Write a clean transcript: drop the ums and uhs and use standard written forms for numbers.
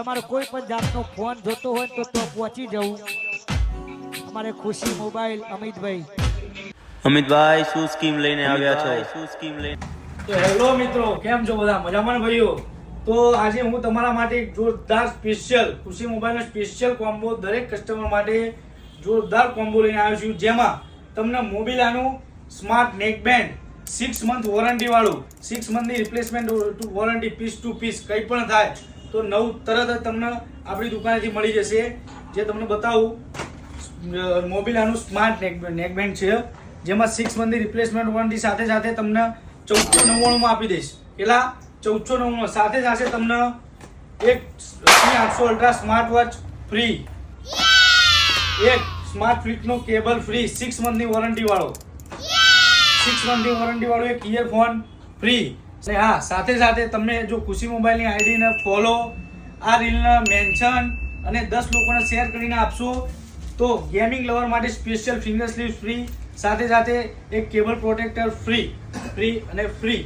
તમારો કોઈ પણ જાતનો ફોન જોતો હોય તો પહોંચી જવું અમારે ખુશી મોબાઈલ અમિતભાઈ શું સ્કીમ લઈને આવ્યા છો? શું સ્કીમ લઈને? તો હેલો મિત્રો, કેમ છો બધા? મજામાં ને ભાઈઓ? તો આજે હું તમારા માટે એક જોરદાર સ્પેશિયલ ખુશી મોબાઈલનો સ્પેશિયલ કોમ્બો દરેક કસ્ટમર માટે જોરદાર કોમ્બો લઈને આવ્યો છું, જેમાં તમને મોબિલાનું સ્માર્ટ નેકબેન્ડ 6 મંથ વોરંટી વાળું, 6 મંથની replacement warranty, piece to piece કંઈ પણ થાય તો નવું તરત જ તમને આપણી દુકાનેથી મળી જશે. જે તમને બતાવું, મોબિલાનું સ્માર્ટ નેકબેન્ડ છે, જેમાં 6 મંથની રિપ્લેસમેન્ટ વોરંટી સાથે સાથે તમને 1499 આપી દઈશ. કેટલા? 1499. સાથે સાથે તમને એક 800 અલ્ટ્રા સ્માર્ટ વોચ ફ્રી, એક સ્માર્ટ ફ્લિપનો કેબલ ફ્રી, 6 મંથની વોરંટી વાળો, 6 મંથની વોરંટી વાળો એક ઇયરફોન ફ્રી. અને હા, સાથે સાથે તમને જો ખુશી મોબાઈલની આઈડીને ફોલો, આ રીલને મેન્શન અને 10 લોકોને શેર કરીને આપશો તો ગેમિંગ લવર માટે સ્પેશિયલ ફિંગર સ્લીવ્સ ફ્રી, સાથે સાથે એક કેબલ પ્રોટેક્ટર ફ્રી અને ફ્રી.